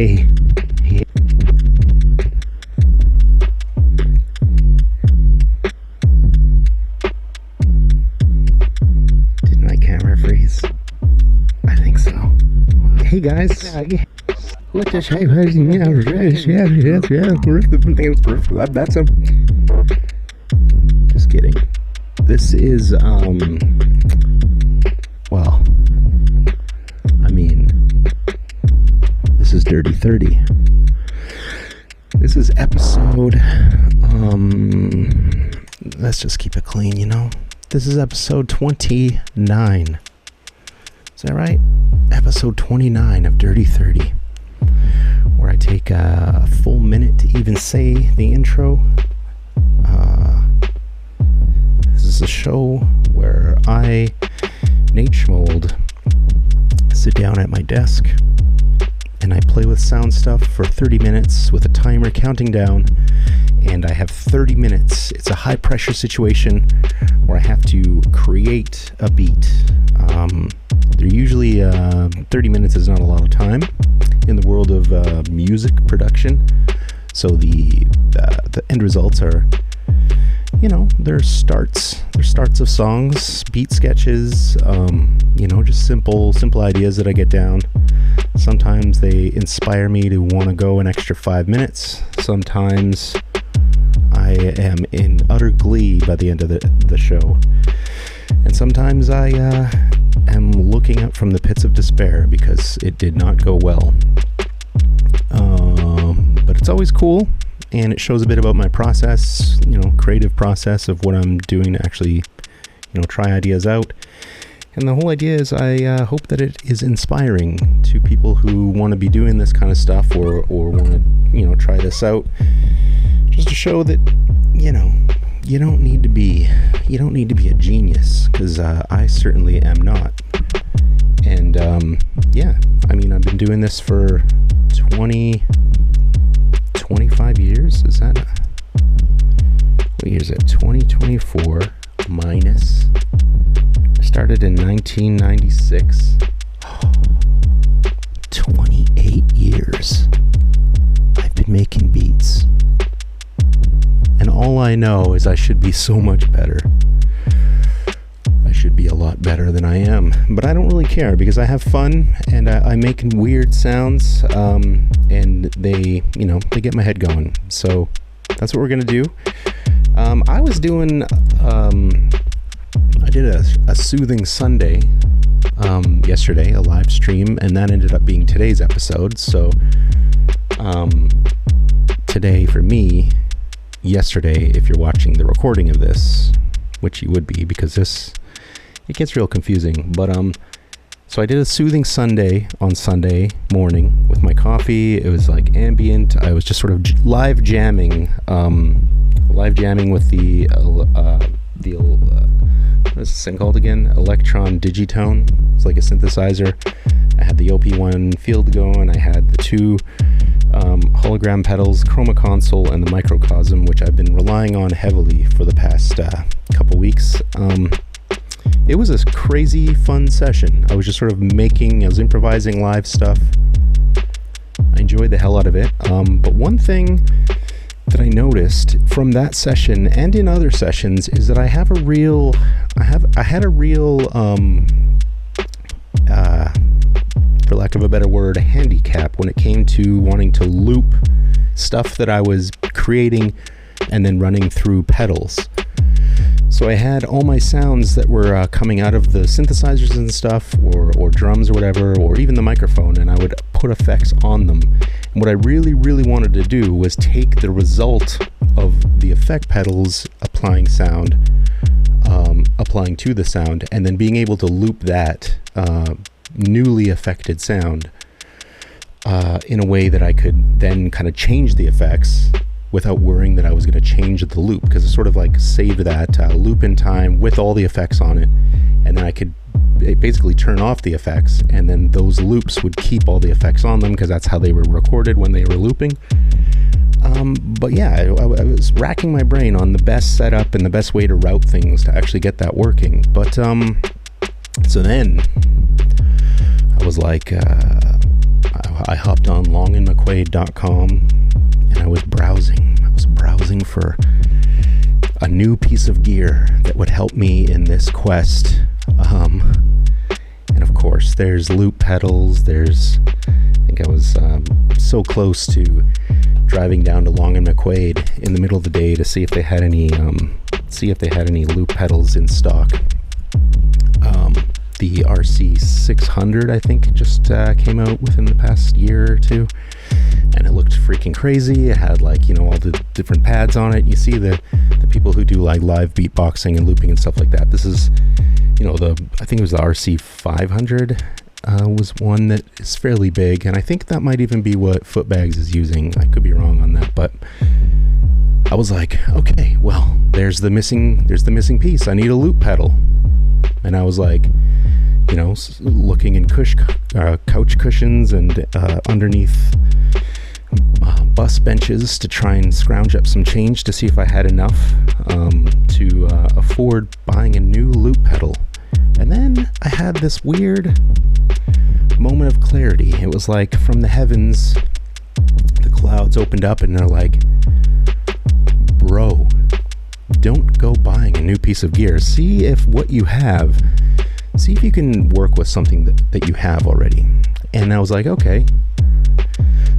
Hey. Did my camera freeze? I think so. Hey guys. What the shit? That's a... Just kidding. This is, well, I mean, this is DrtyThrty. This is episode, let's just keep it clean, you know? This is episode 29. Is that right? Episode 29 of DrtyThrty, where I take a full minute to even say the intro. This is a show where I, Nate Schmold, sit down at my desk and I play with sound stuff for 30 minutes with a timer counting down, and I have 30 minutes. It's a high pressure situation where I have to create a beat. They're usually 30 minutes is not a lot of time in the world of music production, so the end results are, you know, they're starts of songs, beat sketches, you know, just simple ideas that I get down. Sometimes they inspire me to want to go an extra 5 minutes. Sometimes I am in utter glee by the end of the show. And sometimes I am looking up from the pits of despair because it did not go well. But it's always cool, and it shows a bit about my process, you know, creative process of what I'm doing to actually, you know, try ideas out. And the whole idea is I hope that it is inspiring to people who want to be doing this kind of stuff or want to, you know, try this out. Just to show that, you know, you don't need to be a genius, because I certainly am not. And yeah, I mean, I've been doing this for 25 years. Is that, what year is it? 2024 minus, I started in 1996. 28 years I've been making beats, and all I know is I should be so much better. I should be a lot better than I am, but I don't really care because I have fun, and I make weird sounds, and they, you know, they get my head going. So that's what we're gonna do. I was doing, I did a soothing Sunday yesterday, a live stream, and that ended up being today's episode. So today for me, yesterday if you're watching the recording of this, which you would be, because this, it gets real confusing. But so I did a soothing Sunday on Sunday morning with my coffee. It was like ambient. I was just sort of live jamming with the what is this thing called again? Electron Digitone. It's like a synthesizer. I had the OP1 field going. I had the two hologram pedals, Chroma console, and the Microcosm, which I've been relying on heavily for the past couple weeks. It was a crazy fun session. I was just sort of I was improvising live stuff. I enjoyed the hell out of it. But one thing that I noticed from that session and in other sessions is that I had a real for lack of a better word, a handicap when it came to wanting to loop stuff that I was creating and then running through pedals. So I had all my sounds that were coming out of the synthesizers and stuff, or drums or whatever, or even the microphone, and I would put effects on them. And what I really, really wanted to do was take the result of the effect pedals applying to the sound, and then being able to loop that newly affected sound in a way that I could then kind of change the effects without worrying that I was going to change the loop, because it sort of like saved that loop in time with all the effects on it, and then I could basically turn off the effects, and then those loops would keep all the effects on them because that's how they were recorded when they were looping. But yeah, I was racking my brain on the best setup and the best way to route things to actually get that working. But so then I was like, I hopped on longandmcquaid.com and I was browsing. For a new piece of gear that would help me in this quest. And of course, there's loop pedals. I think I was so close to driving down to Long and McQuaid in the middle of the day to see if they had any loop pedals in stock. The RC600, I think, just came out within the past year or two, and it looked freaking crazy. It had all the different pads on it. You see the people who do like live beatboxing and looping and stuff like that. This is, I think it was the RC500 was one that is fairly big, and I think that might even be what Footbags is using. I could be wrong on that, but I was like, okay, well, there's the missing piece. I need a loop pedal. And I was like, looking in couch cushions and underneath bus benches to try and scrounge up some change to see if I had enough to afford buying a new loop pedal. And then I had this weird moment of clarity. It was like from the heavens, the clouds opened up and they're like, bro, don't go buying a new piece of gear. See if you can work with something that you have already. And I was like, okay.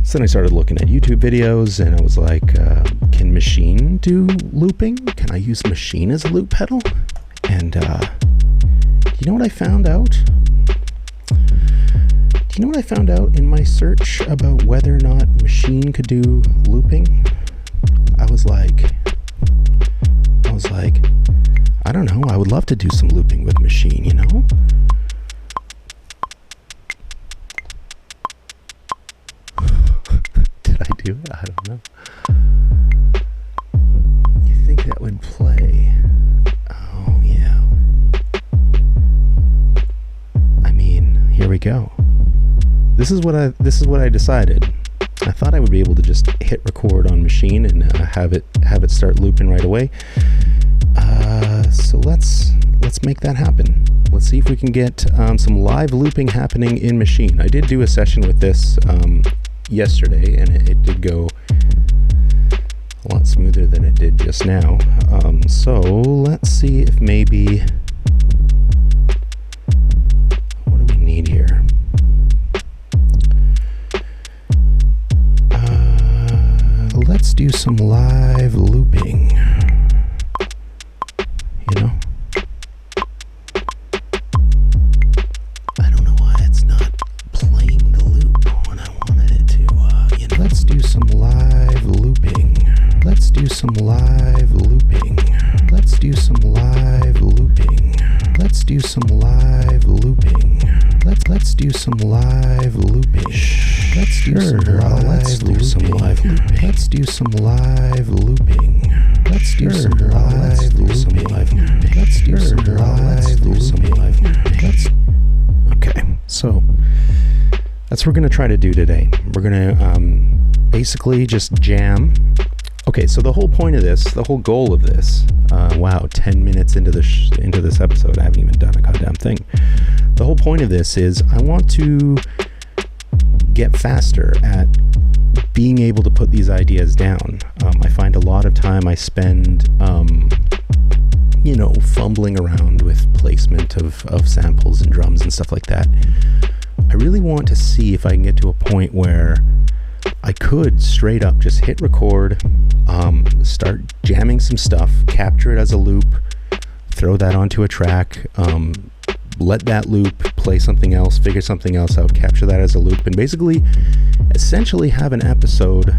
So then I started looking at YouTube videos and I was like, can Maschine do looping? Can I use Maschine as a loop pedal? And you know what I found out? Do you know what I found out in my search about whether or not Maschine could do looping? I was like, I don't know. I would love to do some looping with Maschine, Did I do it? I don't know. You think that would play? Oh, yeah. I mean, here we go. This is what I decided. I thought I would be able to just hit record on Maschine and have it start looping right away. So let's make that happen. Let's see if we can get some live looping happening in Maschine. I did do a session with this yesterday, and it did go a lot smoother than it did just now. So let's see if maybe, what do we need here? Let's do some live looping. I don't know why it's not playing the loop when I wanted it to. Let's do some live looping. Let's do some live looping. Let's do some live looping. Let's do some live looping. Let's do some live looping. Let's do some live looping. Let's do some live looping. Let's do some live looping. Let's do some live looping. Okay, so that's what we're gonna try to do today. We're gonna basically just jam. Okay, so the whole point of this, the whole goal of this, wow, 10 minutes into this episode, I haven't even done a goddamn thing. The whole point of this is I want to get faster at being able to put these ideas down. I find a lot of time I spend, fumbling around with placement of samples and drums and stuff like that. I really want to see if I can get to a point where I could straight up just hit record, start jamming some stuff, capture it as a loop, throw that onto a track, let that loop play something else, figure something else out, capture that as a loop, and basically essentially have an episode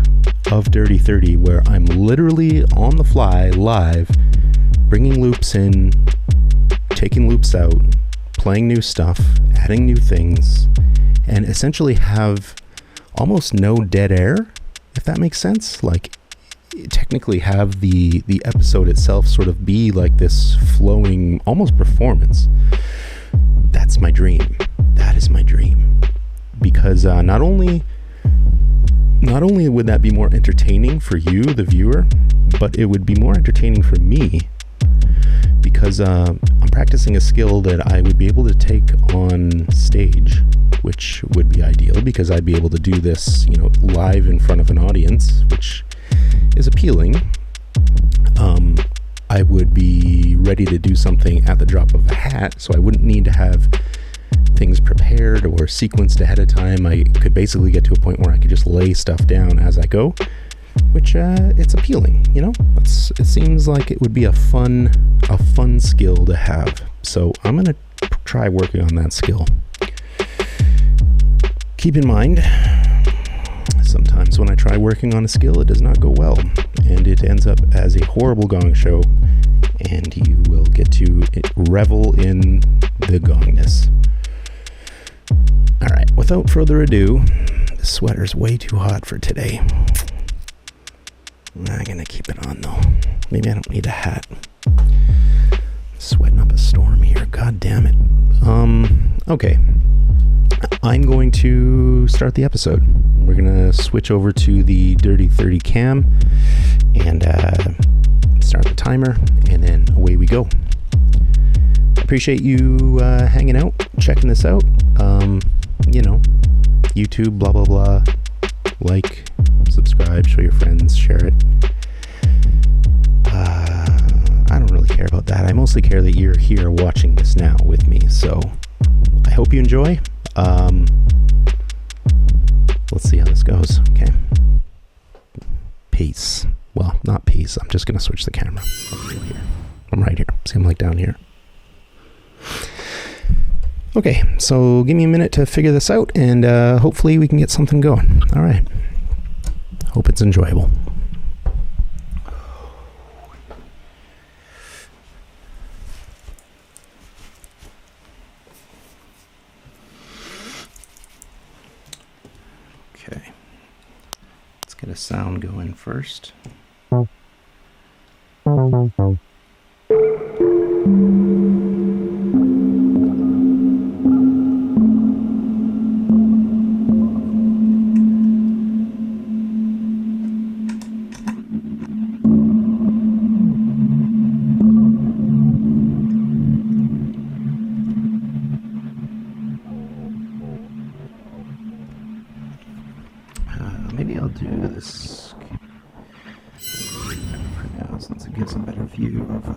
of DrtyThrty where I'm literally on the fly, live, bringing loops in, taking loops out, playing new stuff, adding new things, and essentially have almost no dead air, if that makes sense. Like, technically have the episode itself sort of be like this flowing almost performance. That's my dream. That is my dream. Because not only would that be more entertaining for you, the viewer, but it would be more entertaining for me, because I'm practicing a skill that I would be able to take on stage which would be ideal because I'd be able to do this, live in front of an audience, which is appealing. I would be ready to do something at the drop of a hat, so I wouldn't need to have things prepared or sequenced ahead of time. I could basically get to a point where I could just lay stuff down as I go, which it's appealing, it seems like it would be a fun skill to have. So I'm gonna try working on that skill. Keep in mind, sometimes when I try working on a skill, it does not go well, and it ends up as a horrible gong show, and you will get to revel in the gongness. Alright, without further ado, the sweater's way too hot for today. I'm gonna keep it on though. Maybe I don't need a hat. Sweating up a storm here, god damn it. Okay. I'm going to start the episode. We're gonna switch over to the DrtyThrty cam and start the timer, and then away we go. Appreciate you hanging out, checking this out. YouTube, blah blah blah. Like, subscribe, show your friends, share it. I don't really care about that. I mostly care that you're here watching this now with me. So I hope you enjoy. Let's see how this goes. Okay. Peace. Well, not peace. I'm just going to switch the camera. I'm right here. See, I'm like down here. Okay, so give me a minute to figure this out, and hopefully we can get something going. All right. Hope it's enjoyable. Okay. Let's get a sound going first. Maybe I'll do this for now, since it gives a better view of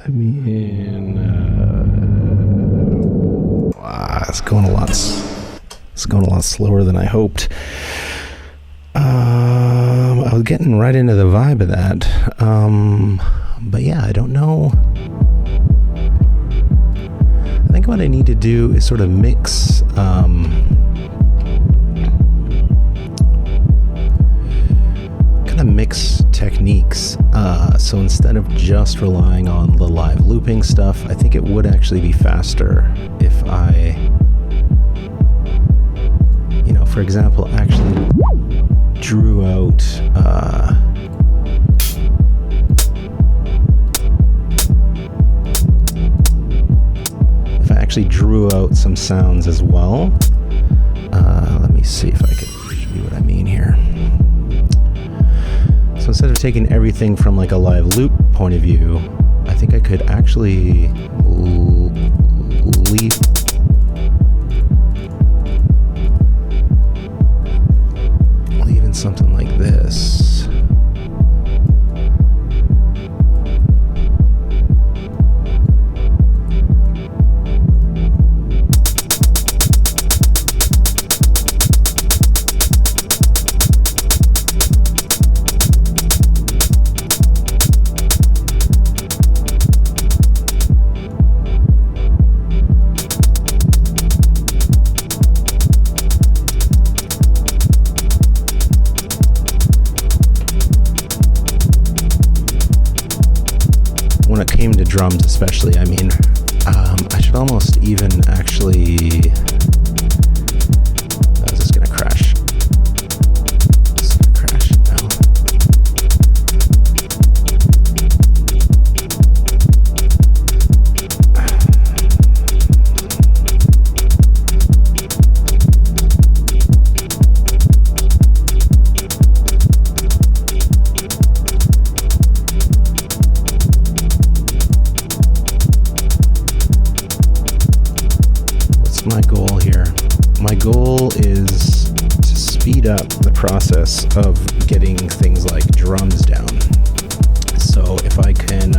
I mean, it's going a lot. It's going a lot slower than I hoped. I was getting right into the vibe of that. But yeah, I don't know. I think what I need to do is sort of mix. Mix techniques. So instead of just relying on the live looping stuff, I think it would actually be faster if I, for example, actually drew out if I actually drew out some sounds as well. Let me see if I can show you what I mean here. So instead of taking everything from like a live loop point of view, I think I could actually leave in something like this. Drums especially, I mean, I should almost even actually, oh, is this gonna crash? This is gonna crash, no. My goal is to speed up the process of getting things like drums down. So if I can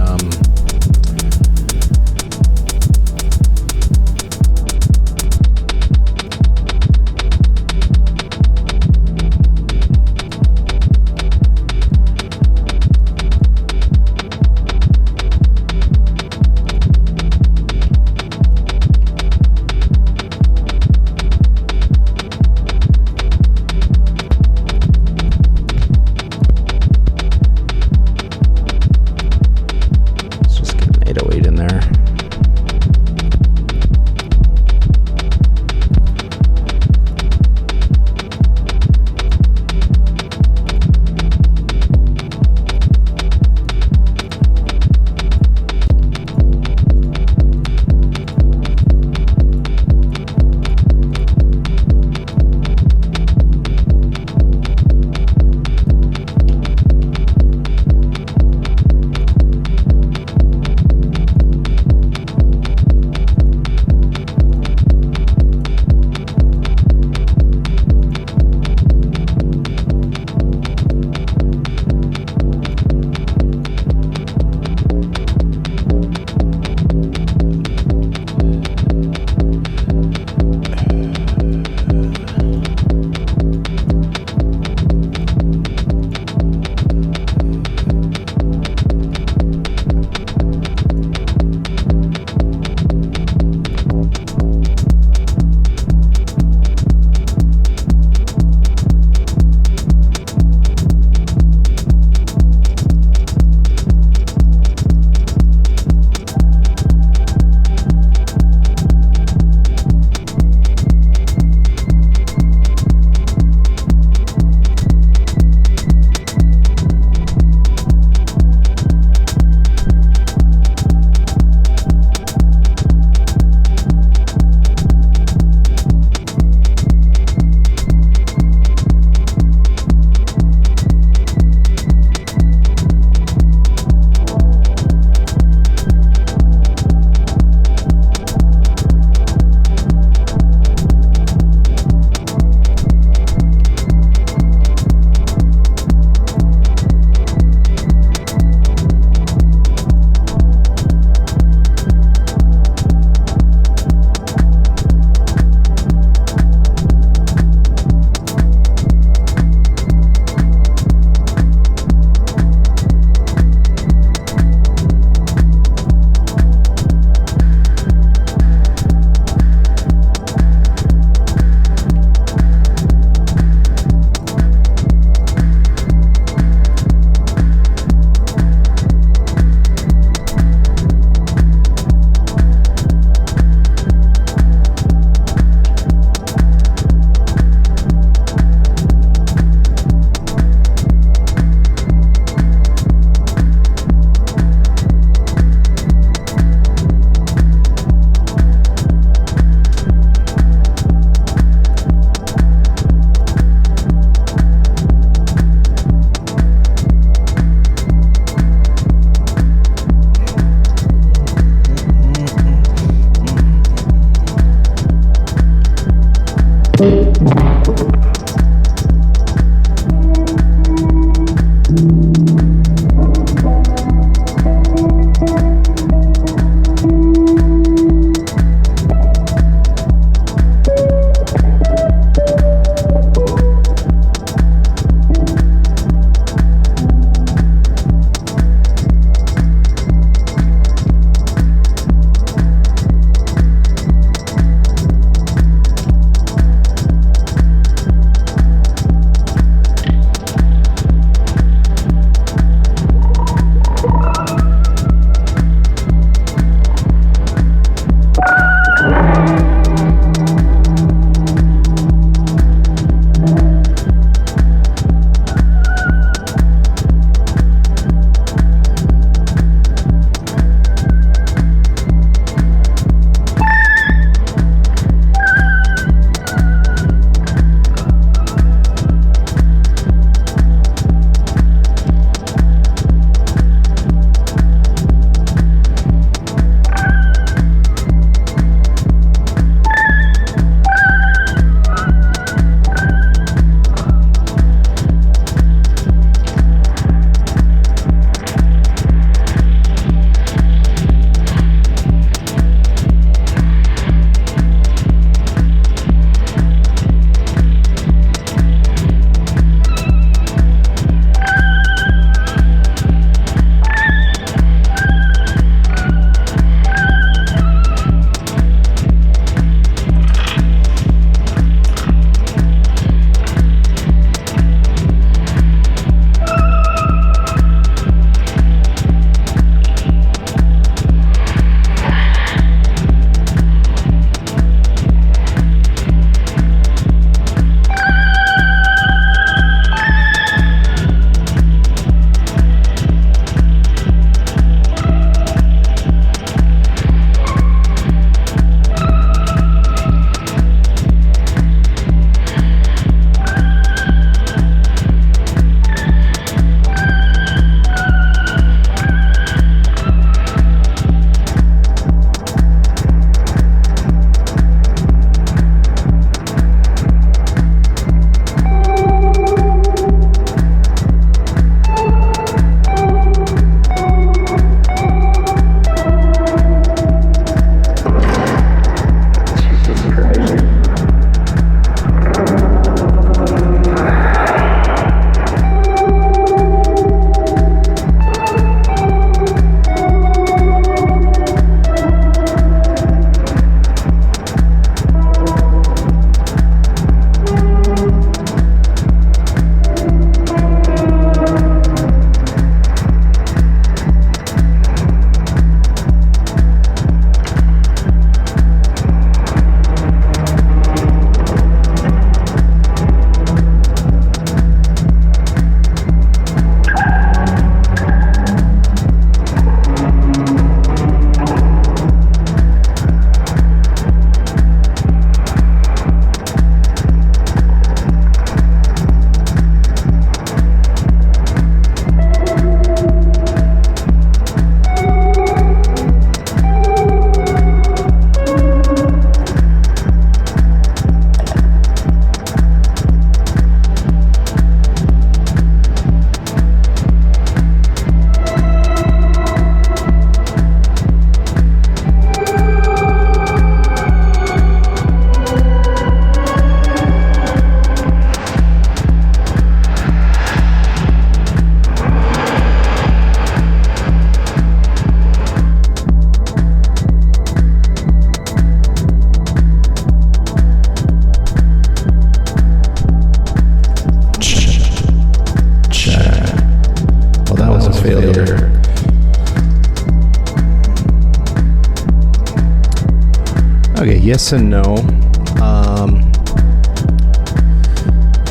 Yes and no.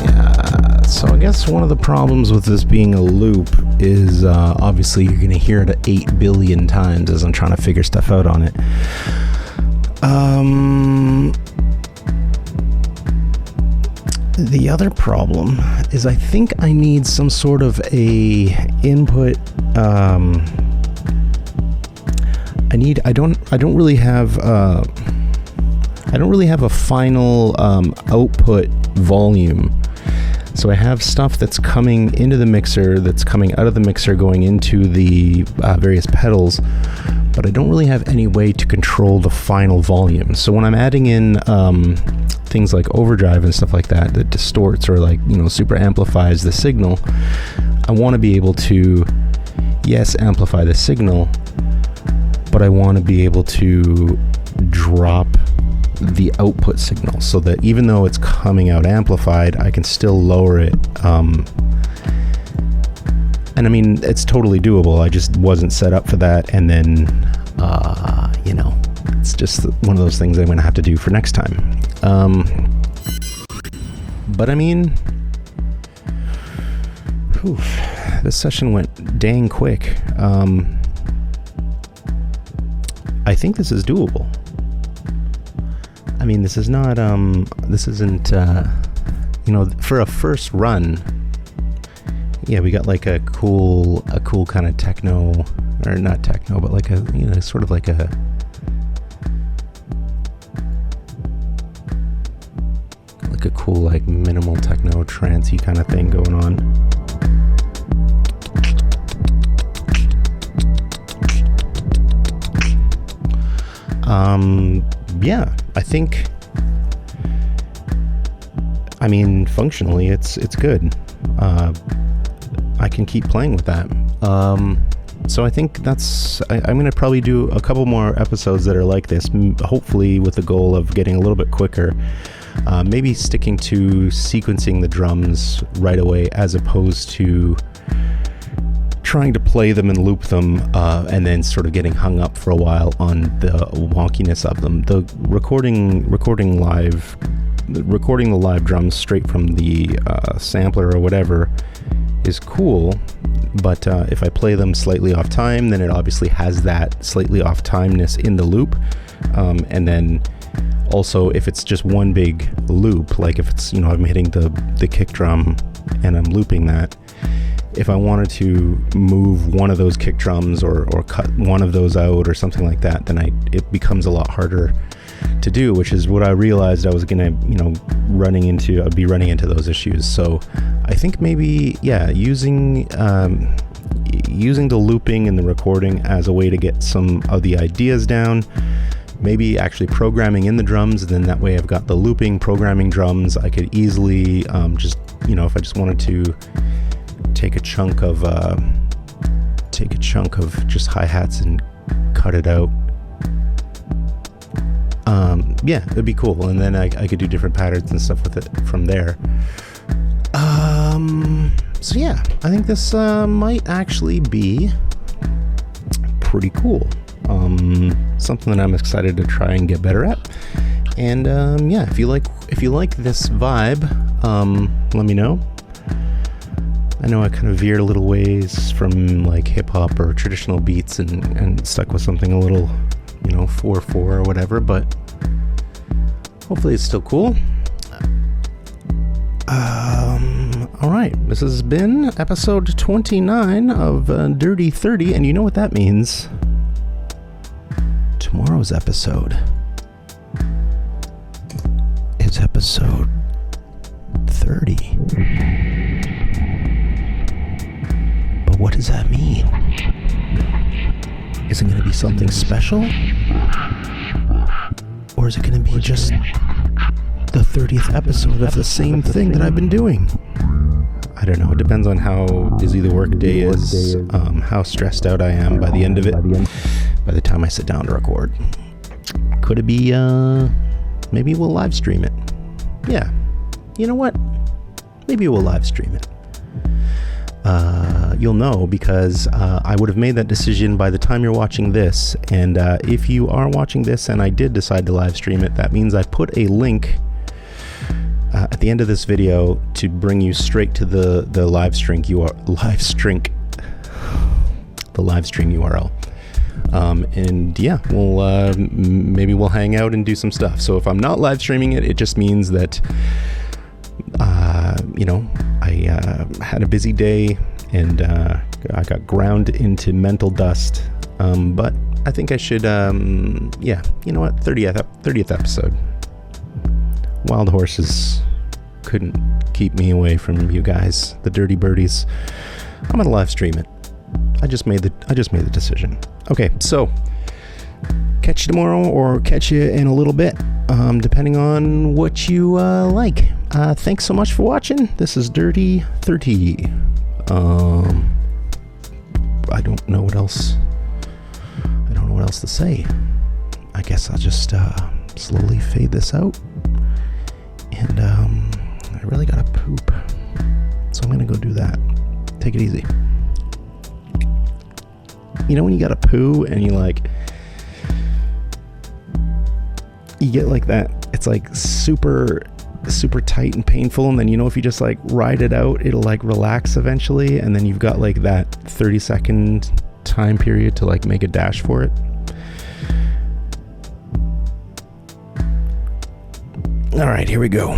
Yeah, so I guess one of the problems with this being a loop is obviously you're going to hear it 8 billion times as I'm trying to figure stuff out on it. The other problem is I think I need some sort of a input. I don't really have a final output volume. So I have stuff that's coming into the mixer, that's coming out of the mixer, going into the various pedals, but I don't really have any way to control the final volume. So when I'm adding in things like overdrive and stuff like that distorts or super amplifies the signal, I want to be able to, yes, amplify the signal, but I want to be able to drop the output signal so that even though it's coming out amplified, I can still lower it. And I mean, it's totally doable. I just wasn't set up for that. And then, it's just one of those things I'm going to have to do for next time. But I mean, this session went dang quick. I think this is doable. I mean, this is not, this isn't, for a first run, yeah, we got like a cool kind of techno, or not techno, but like a, sort of like a cool, like minimal techno trancey kind of thing going on. Yeah, I think, I mean, functionally, it's good. I can keep playing with that. So I think I'm going to probably do a couple more episodes that are like this, hopefully with the goal of getting a little bit quicker. Maybe sticking to sequencing the drums right away as opposed to trying to play them and loop them and then sort of getting hung up for a while on the wonkiness of them. The recording the live drums straight from the sampler or whatever is cool, but if I play them slightly off time, then it obviously has that slightly off timeness in the loop. And then also if it's just one big loop, like if it's, I'm hitting the kick drum and I'm looping that, if I wanted to move one of those kick drums or cut one of those out or something like that, then it becomes a lot harder to do, which is what I realized I was gonna, I'd be running into those issues. So I think maybe, yeah, using the looping and the recording as a way to get some of the ideas down, maybe actually programming in the drums, and then that way I've got the looping programming drums. I could easily just, if I just wanted to take a chunk of just hi-hats and cut it out. Yeah, it'd be cool, and then I could do different patterns and stuff with it from there. So yeah, I think this might actually be pretty cool. Something that I'm excited to try and get better at. And yeah, if you like this vibe, let me know. I know I kind of veered a little ways from like hip hop or traditional beats and stuck with something a little, 4/4 or whatever, but hopefully it's still cool. All right, this has been episode 29 of DrtyThrty, and you know what that means. Tomorrow's episode is episode 30. But what does that mean? Is it going to be something special? Or is it going to be just the 30th episode of the same thing that I've been doing? I don't know. It depends on how busy the work day is, how stressed out I am by the end of it, by the time I sit down to record. Could it be, maybe we'll live stream it. Yeah. You know what? Maybe we'll live stream it. you'll know, because I would have made that decision by the time you're watching this. And if you are watching this and I did decide to live stream it, that means I put a link at the end of this video to bring you straight to the live stream URL. And yeah, we'll maybe we'll hang out and do some stuff. So if I'm not live streaming it, it just means that you know, I had a busy day and I got ground into mental dust. But I think I should yeah, you know what, 30th episode. Wild horses couldn't keep me away from you guys, the dirty birdies. I'm gonna live stream it. I just made the decision. Okay, so catch you tomorrow or catch you in a little bit, depending on what you like. Thanks so much for watching. This is DrtyThrty. I don't know what else. I don't know what else to say. I guess I'll just slowly fade this out. And I really gotta poop, so I'm gonna go do that. Take it easy. You know when you gotta poo and you get like that, it's like super tight and painful, and then you know if you just like ride it out, it'll like relax eventually, and then you've got like that 30-second time period to like make a dash for it. All right, here we go.